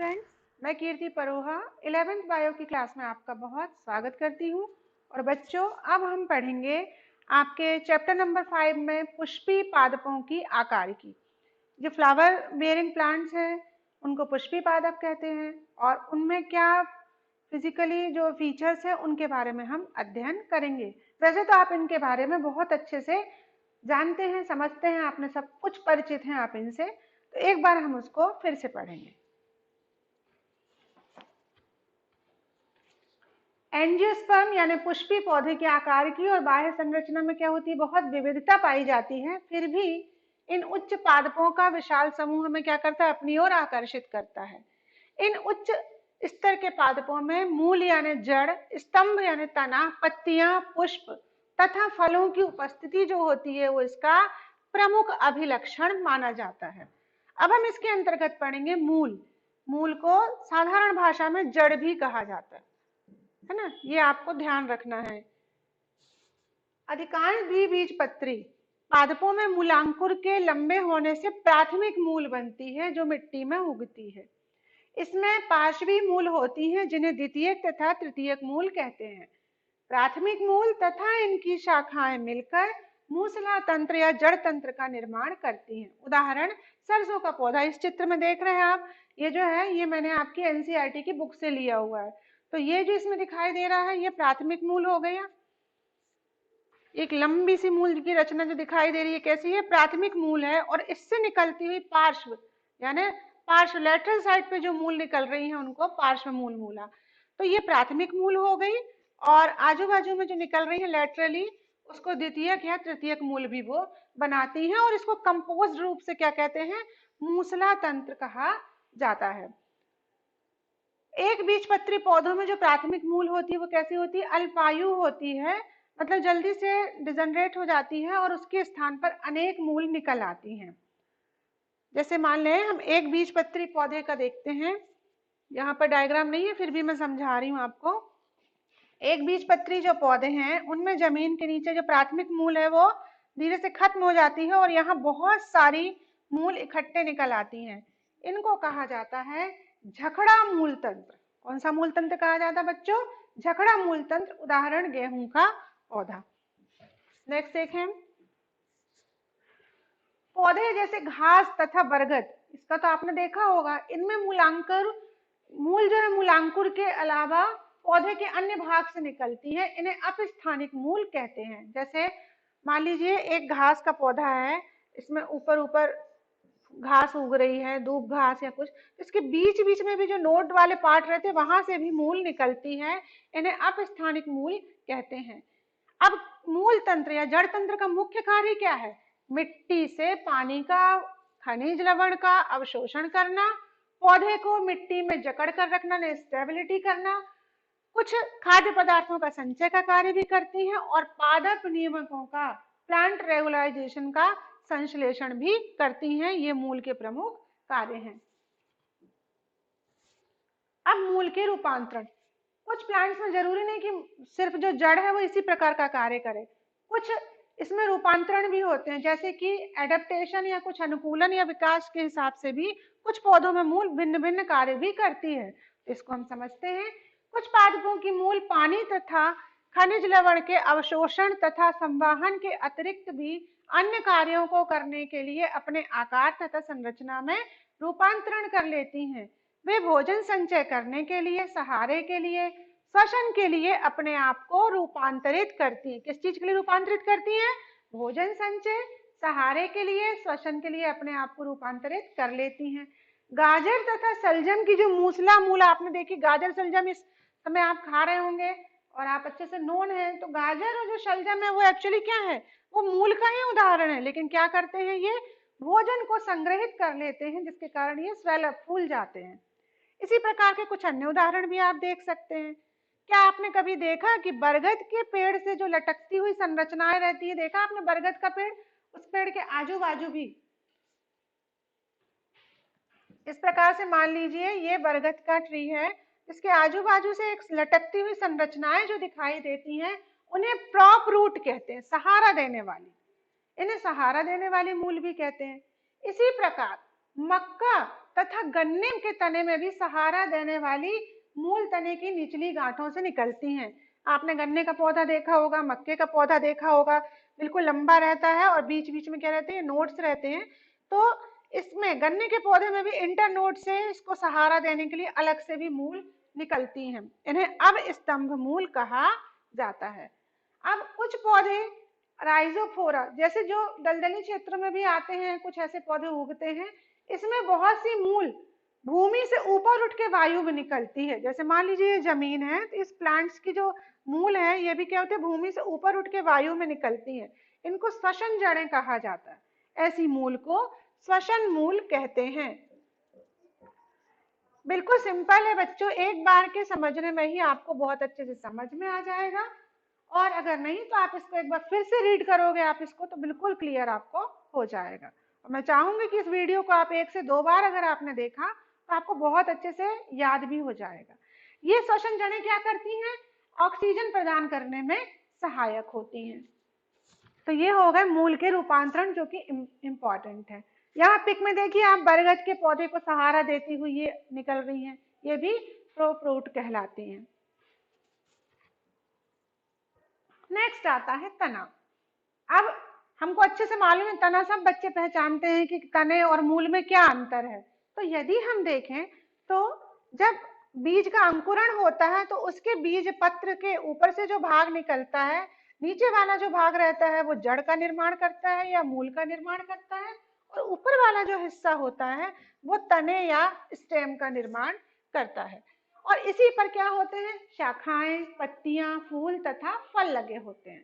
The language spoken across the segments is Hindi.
स्टूडेंट्स, मैं कीर्ति परोहा 11th बायो की क्लास में आपका बहुत स्वागत करती हूँ। और बच्चों, अब हम पढ़ेंगे आपके चैप्टर नंबर 5 में पुष्पी पादपों की आकारिकी। जो फ्लावर बेयरिंग प्लांट्स हैं उनको पुष्पी पादप कहते हैं और उनमें क्या फिजिकली जो फीचर्स हैं उनके बारे में हम अध्ययन करेंगे। वैसे तो आप इनके बारे में बहुत अच्छे से जानते हैं, समझते हैं, आपने सब कुछ परिचित हैं आप इनसे, तो एक बार हम उसको फिर से पढ़ेंगे। एंजियोस्पर्म यानी पुष्पी पौधे के आकार की और बाह्य संरचना में क्या होती है, बहुत विविधता पाई जाती है। फिर भी इन उच्च पादपों का विशाल समूह हमें क्या करता है, अपनी ओर आकर्षित करता है। इन उच्च स्तर के पादपों में मूल यानी जड़, स्तंभ यानी तना, पत्तियां, पुष्प तथा फलों की उपस्थिति जो होती है वो इसका प्रमुख अभिलक्षण माना जाता है। अब हम इसके अंतर्गत पढ़ेंगे मूल। मूल को साधारण भाषा में जड़ भी कहा जाता है ना, ये आपको ध्यान रखना है। अधिकांश द्विबीजपत्री पादपों में मूलांकुर के लंबे होने से प्राथमिक मूल बनती है जो मिट्टी में उगती है। इसमें पार्श्वी मूल होती हैं जिन्हें द्वितीयक तथा तृतीयक मूल कहते हैं। प्राथमिक मूल तथा इनकी शाखाएं मिलकर मूसला तंत्र या जड़ तंत्र का निर्माण करती हैं। उदाहरण सरसों का पौधा इस चित्र में देख रहे हैं आप, ये जो है ये मैंने आपकी एनसीईआरटी की बुक से लिया हुआ है। तो ये जो इसमें दिखाई दे रहा है ये प्राथमिक मूल हो गया। एक लंबी सी मूल की रचना जो दिखाई दे रही है कैसी है, प्राथमिक मूल है। और इससे निकलती हुई पार्श्व यानी पार्श्व लेटरल साइड पे जो मूल निकल रही है उनको पार्श्व मूल मूला। तो ये प्राथमिक मूल हो गई और आजू बाजू में जो निकल रही है लेटरली उसको द्वितीयक या तृतीयक मूल भी वो बनाती हैं। और इसको कंपोज्ड रूप से क्या कहते हैं, मूसला तंत्र कहा जाता है। एक बीजपत्री पौधों में जो प्राथमिक मूल होती है वो कैसी होती है, अल्पायु होती है, मतलब जल्दी से डिजनरेट हो जाती है और उसके स्थान पर अनेक मूल निकल आती हैं। जैसे मान लें हम एक बीजपत्री पौधे का देखते हैं, यहाँ पर डायग्राम नहीं है फिर भी मैं समझा रही हूँ आपको। एक बीजपत्री जो पौधे हैं उनमें जमीन के नीचे जो प्राथमिक मूल है वो धीरे से खत्म हो जाती है और यहाँ बहुत सारी मूल इकट्ठे निकल आती हैं। इनको कहा जाता है झखड़ा मूल तंत्र। कौन सा मूल तंत्र कहा जाता है बच्चों, झखड़ा मूल तंत्र। उदाहरण गेहूं का पौधा। नेक्स्ट देखें, पौधे जैसे घास तथा बरगद, इसका तो आपने देखा होगा, इनमें मूलांकुर मूल जो है मूलांकुर के अलावा पौधे के अन्य भाग से निकलती है, इन्हें अपस्थानिक मूल कहते हैं। जैसे मान लीजिए एक घास का पौधा है, इसमें ऊपर ऊपर घास उग रही है, दूब घास या कुछ, इसके बीच बीच में भी जो नोड वाले पार्ट रहते हैं वहां से भी मूल निकलती है, इन्हें अपस्थानिक मूल कहते हैं। अब मूल तंत्र या जड़ तंत्र का मुख्य कार्य क्या है, मिट्टी से पानी का, खनिज लवण का अवशोषण करना, पौधे को मिट्टी में जकड़ कर रखना, स्टेबिलिटी करना, कुछ खाद्य पदार्थों का संचय का कार्य भी करती हैं और पादप नियमकों का, प्लांट रेगुलराइजेशन का संश्लेषण भी करती हैं। ये मूल के प्रमुख कार्य हैं। अब मूल के रूपांतरण, कुछ प्लांट्स में जरूरी नहीं कि सिर्फ जो जड़ है वो इसी प्रकार का कार्य करे, कुछ इसमें रूपांतरण भी होते हैं, जैसे कि एडेप्टेशन या कुछ अनुकूलन या विकास के हिसाब से भी कुछ पौधों में मूल भिन्न भिन्न कार्य भी करती है। इसको हम समझते हैं। कुछ पादपों की मूल पानी तथा खनिज लवण के अवशोषण तथा संवाहन के अतिरिक्त भी अन्य कार्यों को करने के लिए अपने आकार तथा संरचना में रूपांतरण कर लेती हैं। वे भोजन संचय करने के लिए, सहारे के लिए, श्वसन के लिए अपने आप को रूपांतरित करती है। किस चीज के लिए रूपांतरित करती है, भोजन संचय, सहारे के लिए, श्वसन के लिए अपने आप को रूपांतरित कर लेती हैं। गाजर तथा सलजम की जो मूसला मूल आपने देखी, गाजर सलजम इस समय आप खा रहे होंगे और आप अच्छे से नोन है, तो गाजर और जो शलजम है वो एक्चुअली क्या है, वो मूल का ही उदाहरण है। लेकिन क्या करते हैं, ये भोजन को संग्रहित कर लेते हैं जिसके कारण ये स्वेल अप, फूल जाते हैं। इसी प्रकार के कुछ अन्य उदाहरण भी आप देख सकते हैं। क्या आपने कभी देखा कि बरगद के पेड़ से जो लटकती हुई संरचनाएं रहती है, देखा आपने बरगद का पेड़, उस पेड़ के आजू बाजू भी इस प्रकार से मान लीजिए ये बरगद का ट्री है, इसके आजू बाजू से एक लटकती हुई संरचनाएं जो दिखाई देती हैं उन्हें प्रॉप रूट कहते हैं, सहारा देने वाली, इन्हें सहारा देने वाले मूल भी कहते हैं। इसी प्रकार मक्का तथा गन्ने के तने में भी सहारा देने वाली मूल तने की निचली गांठों से निकलती हैं। आपने गन्ने का पौधा देखा होगा, मक्के का पौधा देखा होगा, बिल्कुल लंबा रहता है और बीच बीच में क्या रहते हैं, नोड्स रहते हैं। तो इसमें गन्ने के पौधे में भी इंटरनोड से इसको सहारा देने के लिए अलग से भी मूल निकलती हैं। इन्हें अब स्तंभ मूल कहा जाता है। अब कुछ पौधे राइजोफोरा जैसे जो दलदली क्षेत्र में भी आते हैं, कुछ ऐसे पौधे उगते हैं, इसमें बहुत सी मूल भूमि से ऊपर उठ के वायु में निकलती है। जैसे मान लीजिए ये जमीन है, तो इस प्लांट्स की जो मूल है ये भी क्या होते हैं, भूमि से ऊपर उठ के वायु में निकलती है। इनको श्वसन जड़ें कहा जाता है। ऐसी मूल को श्वसन मूल कहते हैं। बिल्कुल सिंपल है बच्चों, एक बार के समझने में ही आपको बहुत अच्छे से समझ में आ जाएगा, और अगर नहीं तो आप इसको एक बार फिर से रीड करोगे आप इसको, तो बिल्कुल क्लियर आपको हो जाएगा। और मैं चाहूंगी कि इस वीडियो को आप 1 से 2 बार अगर आपने देखा तो आपको बहुत अच्छे से याद भी हो जाएगा। ये श्वसन जड़ें क्या करती हैं, ऑक्सीजन प्रदान करने में सहायक होती हैं। तो ये हो गए मूल के रूपांतरण जो कि इम्पॉर्टेंट है। यहाँ पिक में देखिए आप, बरगद के पौधे को सहारा देती हुई ये निकल रही हैं, ये भी प्रोप्रूट कहलाती हैं। नेक्स्ट आता है तना। अब हमको अच्छे से मालूम है, तना सब बच्चे पहचानते हैं कि तने और मूल में क्या अंतर है। तो यदि हम देखें तो जब बीज का अंकुरण होता है तो उसके बीज पत्र के ऊपर से जो भाग निकलता है, नीचे वाला जो भाग रहता है वो जड़ का निर्माण करता है या मूल का निर्माण करता है, और ऊपर वाला जो हिस्सा होता है वो तने या स्टेम का निर्माण करता है। और इसी पर क्या होते हैं, शाखाएं, पत्तियां, फूल तथा फल लगे होते हैं।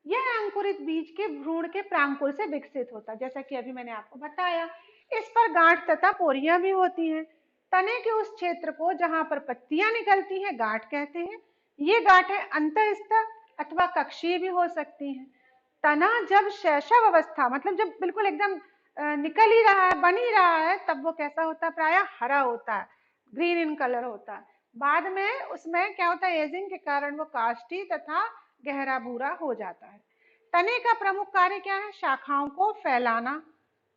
यह अंकुरित बीज के भ्रूण के प्रांकुर से विकसित होता है, जैसा कि अभी मैंने आपको बताया। इस पर गांठ तथा पोरियां भी होती हैं। तने के उस क्षेत्र को जहां पर पत्तियां निकलती हैं गांठ कहते हैं। ये गांठें अंतःस्थ अथवा कक्षीय भी हो सकती हैं। तना जब शैशव अवस्था, मतलब जब बिल्कुल एकदम निकल ही रहा है, बन ही रहा है, तब वो कैसा होता है, प्रायः हरा होता है, ग्रीन इन कलर होता है। बाद में उसमें क्या होता है, एजिंग के कारण वो काष्ठी तथा गहरा भूरा हो जाता है। तने का प्रमुख कार्य क्या है, शाखाओं को फैलाना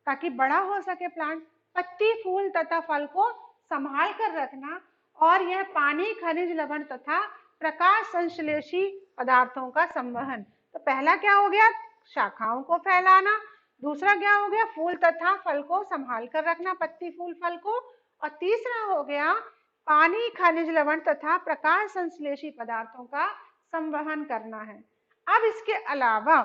ताकि बड़ा हो सके प्लांट, पत्ती, फूल तथा फल को संभाल कर रखना, और यह पानी, खनिज लवण तथा प्रकाश संश्लेषी पदार्थों का संवहन। तो पहला क्या हो गया, शाखाओं को फैलाना, दूसरा क्या हो गया, फूल तथा फल को संभाल कर रखना, पत्ती, फूल, फल को, और तीसरा हो गया पानी, खनिज लवण तथा प्रकाश संश्लेषी पदार्थों का संवहन करना है। अब इसके अलावा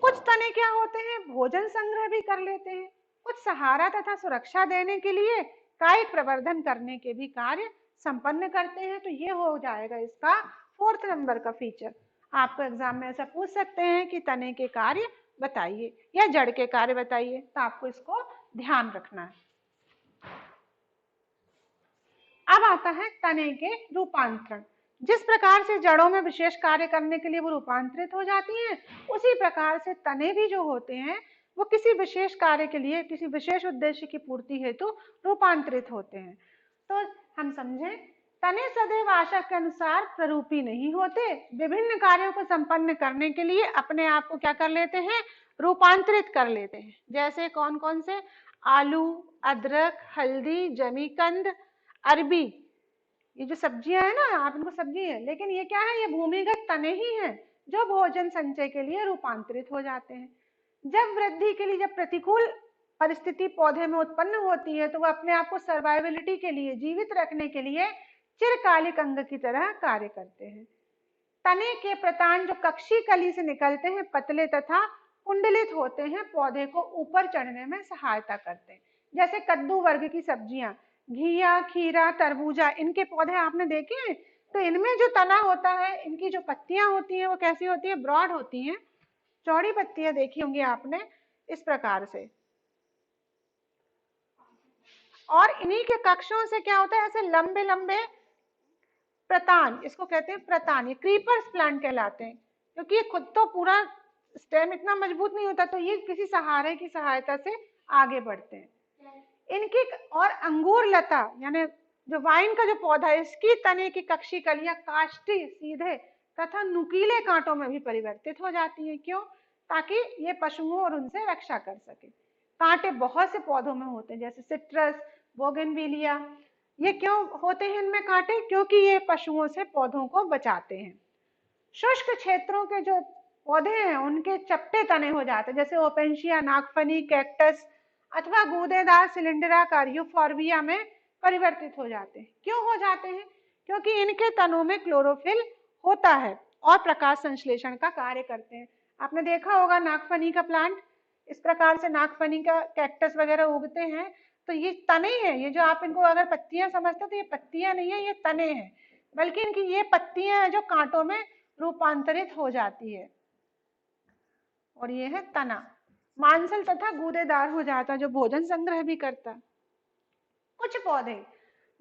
कुछ तने क्या होते हैं, भोजन संग्रह भी कर लेते हैं, कुछ सहारा तथा सुरक्षा देने के लिए कायिक प्रवर्धन करने के भी कार्य संपन्न करते हैं। तो ये हो जाएगा इसका 4th नंबर का फीचर। आपको एग्जाम में ऐसा पूछ सकते हैं कि तने के कार्य बताइए या जड़ के कार्य बताइए, तो आपको इसको ध्यान रखना है। अब आता है तने के रूपांतरण। जिस प्रकार से जड़ों में विशेष कार्य करने के लिए वो रूपांतरित हो जाती हैं, उसी प्रकार से तने भी जो होते हैं वो किसी विशेष कार्य के लिए, किसी विशेष उद्देश्य की पूर्ति हेतु रूपांतरित होते हैं। तो हम समझें, तने सदैव आशा के अनुसार प्ररूपी नहीं होते, विभिन्न कार्यों को संपन्न करने के लिए अपने आप को क्या कर लेते हैं, रूपांतरित कर लेते हैं। जैसे कौन कौन से, आलू, अदरक, हल्दी, जमीकंद, अरबी, ये जो सब्जियां है ना, आप इनको सब्जी है, लेकिन ये क्या है, ये भूमिगत तने ही हैं जो भोजन संचय के लिए रूपांतरित हो जाते हैं। जब वृद्धि के लिए, जब प्रतिकूल परिस्थिति पौधे में उत्पन्न होती है, तो वो अपने आप को सर्वाइवलिटी के लिए, जीवित रखने के लिए चिरकालिक अंग की तरह कार्य करते हैं। तने के प्रतान जो कक्षी कली से निकलते हैं, पतले तथा कुंडलित होते हैं, पौधे को ऊपर चढ़ने में सहायता करते हैं। जैसे कद्दू वर्ग की सब्जियां, घिया, खीरा, तरबूजा, इनके पौधे आपने देखे हैं, तो इनमें जो तना होता है, इनकी जो पत्तियां होती हैं वो कैसी होती है, ब्रॉड होती हैं, चौड़ी पत्तियां देखी होंगी आपने इस प्रकार से। और इन्हीं के कक्षों से क्या होता है, ऐसे लंबे लंबे प्रतान, इसको कहते हैं प्रतान, ये क्रीपर्स प्लांट कहलाते हैं, क्योंकि ये खुद तो पूरा स्टेम इतना मजबूत नहीं होता, तो ये किसी सहारे की सहायता से आगे बढ़ते हैं। इनकी और अंगूर लता, यानी जो वाइन का जो पौधा है, इसकी तने की कक्षी कलियां काष्ठी, सीधे तथा नुकीले कांटों में भी परिवर्तित हो जाती है। क्यों, ताकि ये पशुओं और उनसे रक्षा कर सके। कांटे बहुत से पौधों में होते हैं, जैसे सिट्रस, बोगनविलिया। ये क्यों होते हैं इनमें कांटे? क्योंकि ये पशुओं से पौधों को बचाते हैं। शुष्क क्षेत्रों के जो पौधे हैं उनके चपटे तने हो जाते हैं, जैसे ओपेंशिया, नागफनी, कैक्टस अथवा गूदेदार सिलिंडराकार यूफॉर्बिया में परिवर्तित हो जाते हैं। क्यों हो जाते हैं? क्योंकि इनके तनों में क्लोरोफिल होता है और प्रकाश संश्लेषण का कार्य करते हैं। आपने देखा होगा नागफनी का प्लांट, इस प्रकार से नागफनी का कैक्टस वगैरह उगते हैं, तो ये तने हैं। ये जो आप इनको अगर पत्तियां समझते तो ये पत्तियां नहीं है, ये तने हैं, बल्कि इनकी ये पत्तियां हैं जो कांटों में रूपांतरित हो जाती है, और ये है तना। मांसल तथा गूदेदार हो जाता है, जो भोजन संग्रह भी करता है। कुछ पौधे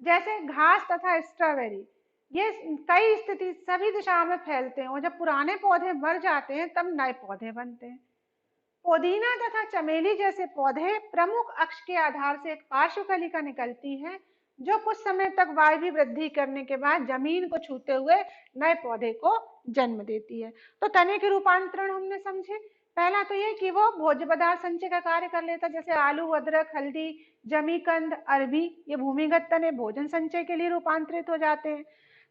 जैसे घास तथा स्ट्रॉबेरी, ये कई स्थिति सभी दिशाओं में फैलते हैं, और जब पुराने पौधे मर जाते हैं तब नए पौधे बनते हैं। पुदीना तथा चमेली जैसे पौधे प्रमुख अक्ष के आधार से एक पार्श्वकलिका निकलती है, जो कुछ समय तक वायवीय वृद्धि करने के बाद जमीन को छूते हुए नए पौधे को जन्म देती है। तो तने के रूपांतरण हमने समझे। पहला तो ये कि वो भोज्य पदार्थ संचय का कार्य कर लेता, जैसे आलू, अदरक, हल्दी, जमीकंद, अरबी, ये भूमिगत तने भोजन संचय के लिए रूपांतरित हो जाते हैं।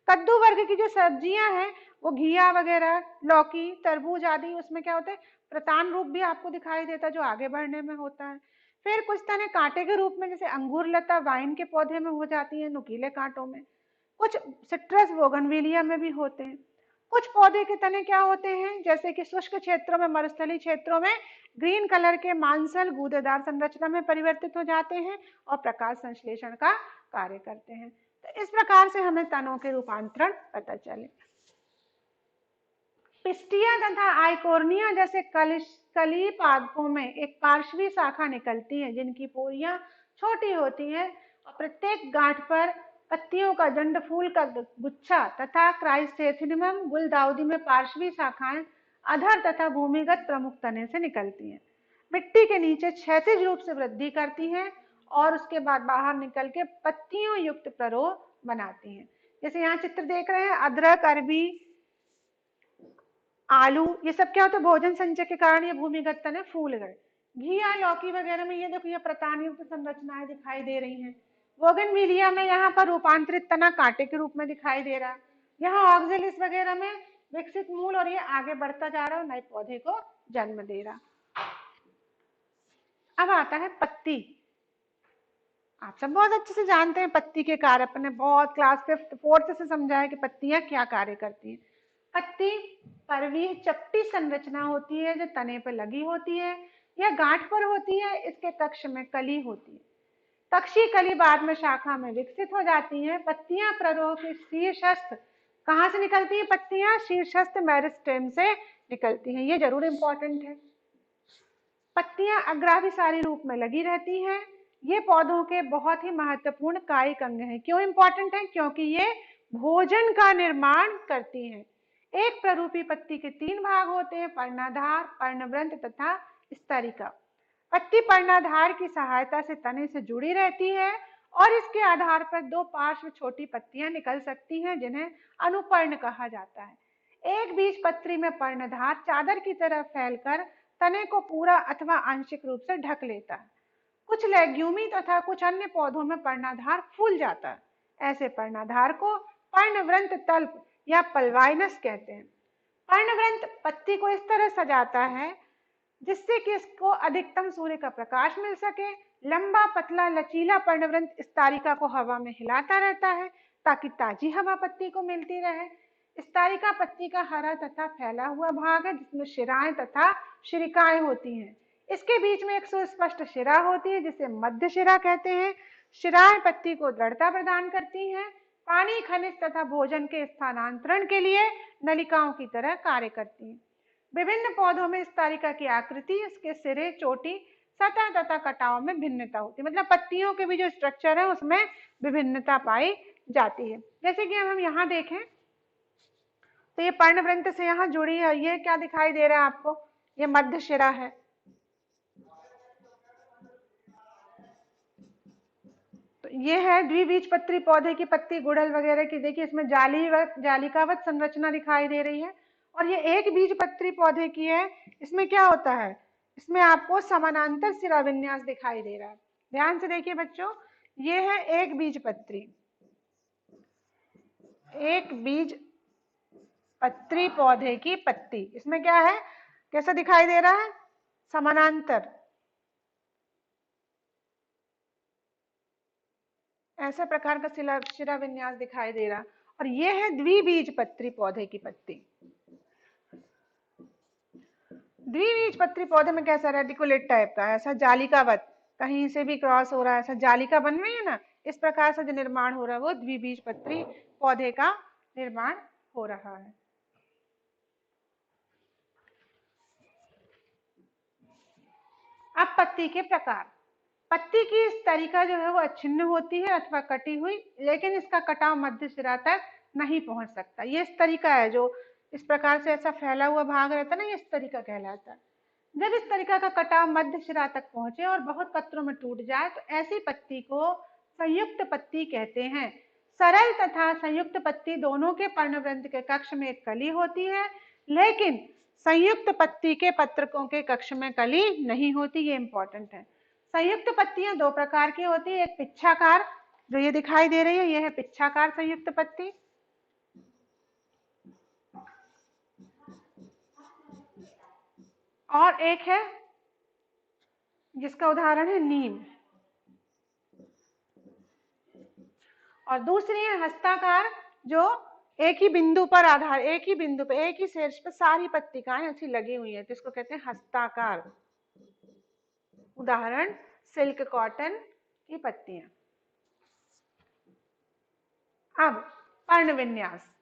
कद्दू वर्ग की जो सब्जियां हैं, वो घिया वगैरह, लौकी, तरबूज आदि, उसमें क्या होता है, प्रतान रूप भी आपको दिखाई देता है जो आगे बढ़ने में होता है। फिर कुछ तने कांटे के रूप में, जैसे अंगूर लता वाइन के पौधे में हो जाती है, नुकीले कांटों में। कुछ सिट्रस बोगनविलिया में भी होते हैं। कुछ पौधे के तने क्या होते हैं, जैसे कि शुष्क क्षेत्रों में, मरुस्थलीय क्षेत्रों में ग्रीन कलर के मांसल गूदेदार संरचना में परिवर्तित हो जाते हैं और प्रकाश संश्लेषण का कार्य करते हैं। तो इस प्रकार से हमें तनों के रूपांतरण पता चले। पिस्टिया तथा आइकोर्निया जैसे कली पादपों में एक पार्श्वी शाखा निकलती है, जिनकी पोरियां छोटी होती है और प्रत्येक गांठ पर पत्तियों का जंड, फूल का गुच्छा तथा क्राइसेंथेमम गुलदाउदी में पार्श्वी शाखाएं अधर तथा भूमिगत प्रमुख तने से निकलती हैं। मिट्टी के नीचे क्षैतिज रूप से वृद्धि करती हैं और उसके बाद बाहर निकल के पत्तियों युक्त प्ररोह बनाती हैं। जैसे यहाँ चित्र देख रहे हैं, अदरक, अरबी, आलू, ये सब क्या होता है, भोजन संचय के कारण ये भूमिगत तने फूल गए। घिया, लौकी वगैरह में ये देखो, ये प्रतानयुक्त संरचनाएं दिखाई दे रही हैं। बोगनविलिया में यहाँ पर रूपांतरित तना कांटे के रूप में दिखाई दे रहा है। यहाँ ऑक्जेलिस वगैरह में विकसित मूल, और ये आगे बढ़ता जा रहा है, नए पौधे को जन्म दे रहा। अब आता है पत्ती। आप सब बहुत अच्छे से जानते हैं पत्ती के कार्य, अपने बहुत क्लास 5th 4th से समझा है कि पत्तियां क्या कार्य करती हैं। पत्ती पर्वीय चपटी संरचना होती है जो तने पर लगी होती है या गांठ पर होती है। इसके कक्ष में कली होती है। कक्षीय कली बाद में शाखा में विकसित हो जाती है। पत्तियां प्ररोह के शीर्षस्थ, कहां से निकलती है पत्तियां? शीर्षस्थ मेरिस्टेम से निकलती हैं, ये जरूर इंपॉर्टेंट है। पत्तियां अग्राभिसारी रूप में लगी रहती हैं। ये पौधों के बहुत ही महत्वपूर्ण कायिक अंग हैं। क्यों इंपॉर्टेंट है? क्योंकि ये भोजन का निर्माण करती हैं। एक प्ररूपी पत्ती के 3 भाग होते हैं, पर्णाधार, पर्णवृंत तथा स्तरिका। पत्ती पर्णाधार की सहायता से तने से जुड़ी रहती है और इसके आधार पर 2 पार्श्व छोटी पत्तियां निकल सकती हैं, जिन्हें अनुपर्ण कहा जाता है। एक बीजपत्री में पर्णधार चादर की तरह फैलकर तने को पूरा अथवा आंशिक रूप से ढक लेता है। कुछ लेग्यूमी तथा कुछ अन्य पौधों में पर्णाधार फूल जाता है। ऐसे पर्णाधार को पर्णवृंत तल्प या पल्वाइनस कहते हैं। पर्णवृंत पत्ती को इस तरह सजाता है जिससे कि इसको अधिकतम सूर्य का प्रकाश मिल सके। लंबा, पतला, लचीला पर्णवृंत इस तारिका को हवा में हिलाता रहता है ताकि ताजी हवा पत्ती को मिलती रहे। स्तरिका पत्ती का हरा तथा फैला हुआ भाग है, जिसमें शिराएं तथा शिरिकाएं होती हैं। इसके बीच में एक सुस्पष्ट शिरा होती है जिसे मध्य शिरा कहते हैं। शिराएं पत्ती को दृढ़ता प्रदान करती हैं। पानी, खनिज तथा भोजन के स्थानांतरण के लिए नलिकाओं की तरह कार्य करती हैं। विभिन्न पौधों में स्तरिका की आकृति, इसके सिरे, चोटी, सतह तथा कटाव में भिन्नता होती है। मतलब पत्तियों के भी जो स्ट्रक्चर है उसमें विभिन्नता पाई जाती है। जैसे कि हम यहाँ देखें तो ये पर्णवृंत से यहाँ जुड़ी है। ये क्या दिखाई दे रहा है आपको? ये मध्य शिरा है। तो ये है द्विबीजपत्री पौधे की पत्ती, गुड़हल वगैरह की। देखिए इसमें जालिकावत संरचना दिखाई दे रही है। और ये एक बीजपत्री पौधे की है। इसमें क्या होता है? इसमें आपको समानांतर शिरा विन्यास दिखाई दे रहा है। ध्यान से देखिए बच्चों, ये है एक बीजपत्री। एक बीज पत्री पौधे की पत्ती। इसमें क्या है, कैसा दिखाई दे रहा है, समानांतर, ऐसे प्रकार का शिरा विन्यास दिखाई दे रहा। और ये है द्विबीजपत्री पौधे की पत्ती। द्विबीजपत्री पौधे में कैसा रेडिकुलेट टाइप का, ऐसा जालिकावत, कहीं से भी क्रॉस हो रहा है, ऐसा जालिका बन रही है ना, इस प्रकार से जो निर्माण हो रहा है वो द्विबीजपत्री पौधे का निर्माण हो रहा है। अब पत्ती के प्रकार। पत्ती की स्तरिका जो है वो अछिन्न होती है अथवा कटी हुई, लेकिन इसका कटाव मध्य सिरा तक नहीं पहुंच सकता। ये स्तरिका है, जो इस प्रकार से ऐसा फैला हुआ भाग रहता है ना, ये स्तरिका कहलाता है। जब इस तरीका का कटाव मध्य शिरा तक पहुंचे और बहुत कतरों में टूट जाए तो ऐसी पत्ती को संयुक्त पत्ती कहते हैं। सरल तथा संयुक्त पत्ती दोनों के पर्णवृंत के कक्ष में एक कली होती है, लेकिन संयुक्त पत्ती के पत्रकों के कक्ष में कली नहीं होती। ये इंपॉर्टेंट है। संयुक्त पत्तियां दो प्रकार की होती है, एक पिच्छाकार, जो ये दिखाई दे रही है, ये है पिच्छाकार संयुक्त पत्ती, और एक है जिसका उदाहरण है नीम, और दूसरी है हस्ताकार, जो एक ही बिंदु पर आधार, एक ही बिंदु पर, एक ही शीर्ष पर सारी पत्तिकाएं ऐसी लगी हुई है, तो इसको कहते हैं हस्ताकार। उदाहरण सिल्क कॉटन की पत्तियां। अब पर्ण विन्यास।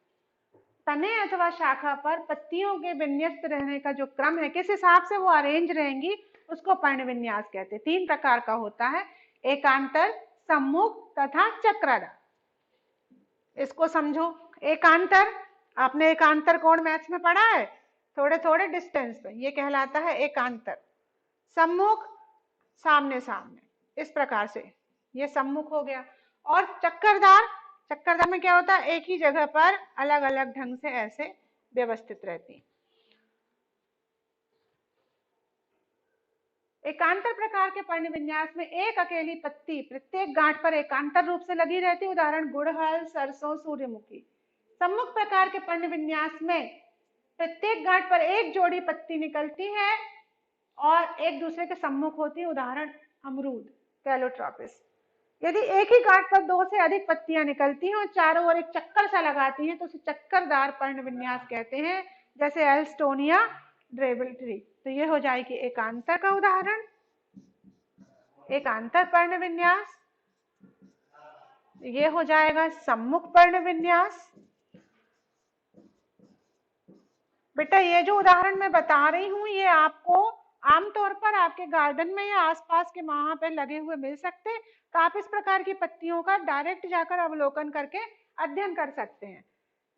तने अथवा शाखा पर पत्तियों के विन्यस्त रहने का जो क्रम है, किस हिसाब से वो अरेंज रहेंगी, उसको पर्ण विन्यास कहते हैं। तीन प्रकार का होता है, एकांतर, सम्मुख तथा चक्राकार। इसको समझो। एकांतर, आपने एकांतर कोण मैथ्स में पढ़ा है, थोड़े थोड़े डिस्टेंस पे, ये कहलाता है एकांतर। सम्मुख, सामने सामने, इस प्रकार से ये सम्मुख हो गया। और चक्करदार, चक्करदार में क्या होता है, एक ही जगह पर अलग अलग ढंग से ऐसे व्यवस्थित रहती। एकांतर प्रकार के पर्ण विन्यास में एक अकेली पत्ती प्रत्येक गांठ पर एकांतर रूप से लगी रहती, उदाहरण गुड़हल, सरसों, सूर्यमुखी। सम्मुख प्रकार के पर्ण विन्यास में प्रत्येक गांठ पर एक जोड़ी पत्ती निकलती है और एक दूसरे के सम्मुख होती है, उदाहरण अमरूद, कैलोट्रोपिस। यदि एक ही गांठ पर दो से अधिक पत्तियां निकलती हैं और चारों ओर एक चक्कर सा लगाती हैं तो उसे चक्करदार पर्ण विन्यास कहते हैं, जैसे एल्स्टोनिया ड्रेबल ट्री। तो ये हो जाएगी एकांतर का उदाहरण, एकांतर पर्ण विन्यास। ये हो जाएगा सम्मुख पर्ण विन्यास। बेटा ये जो उदाहरण मैं बता रही हूँ, ये आपको आमतौर पर आपके गार्डन में या आसपास के वहां पे लगे हुए मिल सकते हैं, तो आप इस प्रकार की पत्तियों का डायरेक्ट जाकर अवलोकन करके अध्ययन कर सकते हैं।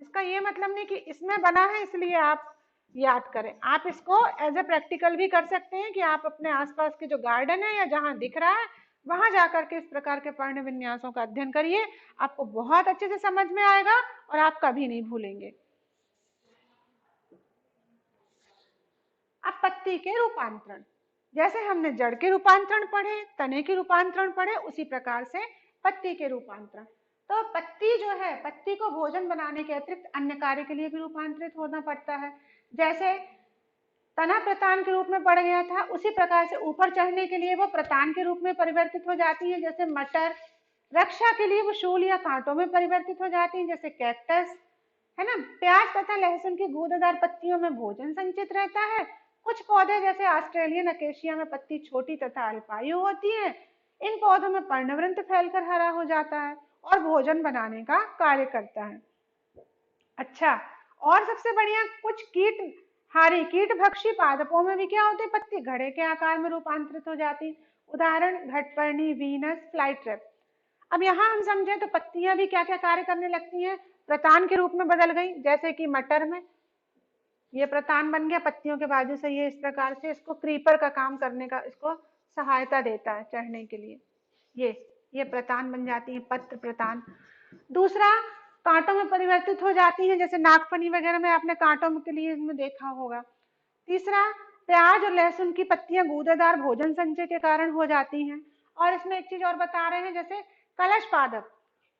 इसका ये मतलब नहीं कि इसमें बना है इसलिए आप याद करें, आप इसको एज ए प्रैक्टिकल भी कर सकते हैं कि आप अपने आसपास के जो गार्डन है या जहां दिख रहा है वहां जाकर के इस प्रकार के पर्ण विन्यासों का अध्ययन करिए, आपको बहुत अच्छे से समझ में आएगा और आप कभी नहीं भूलेंगे। अब पत्ती के रूपांतरण, जैसे हमने जड़ के रूपांतरण पढ़े, तने के रूपांतरण पढ़े, उसी प्रकार से पत्ती के रूपांतरण। तो पत्ती जो है, पत्ती को भोजन बनाने के अतिरिक्त अन्य कार्य के लिए भी रूपांतरित होना पड़ता है। जैसे तना प्रतान के रूप में पड़ गया था, उसी प्रकार से ऊपर चढ़ने के लिए वो प्रतान के रूप में परिवर्तित हो जाती है, जैसे मटर। रक्षा के लिए वो शूल या कांटों में परिवर्तित हो जाती है, जैसे कैक्टस, है ना। प्याज तथा लहसुन की गूदेदार पत्तियों में भोजन संचित रहता है। कुछ पौधे जैसे ऑस्ट्रेलियन अकेशिया में पत्ती छोटी तथा अल्पायु होती है। इन पौधों में पर्णवृंत फैलकर हरा हो जाता है और भोजन बनाने का कार्य करता है। अच्छा, और सबसे बढ़िया, कुछ कीटहारी कीटभक्षी पादपों में भी क्या होती है, पत्ती घड़े के आकार में रूपांतरित हो जाती। उदाहरण घटपर्णी, वीनस, फ्लाईट्रैप। अब यहाँ हम समझे तो पत्तियां भी क्या क्या कार्य करने लगती हैं, प्रतान के रूप में बदल गई। जैसे कि मटर में ये प्रतान बन गया, पत्तियों के बाजू से ये इस प्रकार से इसको क्रीपर का काम करने का, इसको सहायता देता है चढ़ने के लिए। ये प्रतान बन जाती है, पत्र प्रतान। दूसरा, कांटों में परिवर्तित हो जाती है, जैसे नागफनी वगैरह में आपने कांटों के लिए इसमें देखा होगा। तीसरा, प्याज और लहसुन की पत्तियां गूदेदार भोजन संचय के कारण हो जाती हैं। और इसमें एक चीज और बता रहे हैं, जैसे कलश पादप,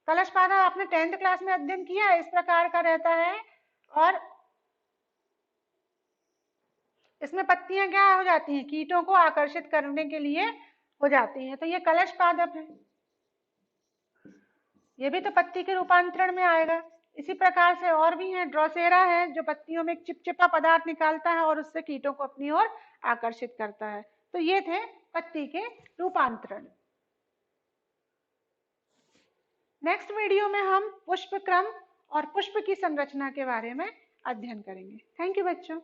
कलश पादप आपने 10th क्लास में अध्ययन किया है, इस प्रकार का रहता है और इसमें पत्तियां क्या हो जाती हैं, कीटों को आकर्षित करने के लिए हो जाती हैं। तो ये कलश पादप है, ये भी तो पत्ती के रूपांतरण में आएगा। इसी प्रकार से और भी है, ड्रोसेरा है जो पत्तियों में एक चिपचिपा पदार्थ निकालता है और उससे कीटों को अपनी ओर आकर्षित करता है। तो ये थे पत्ती के रूपांतरण। नेक्स्ट वीडियो में हम पुष्प क्रम और पुष्प की संरचना के बारे में अध्ययन करेंगे। थैंक यू बच्चों।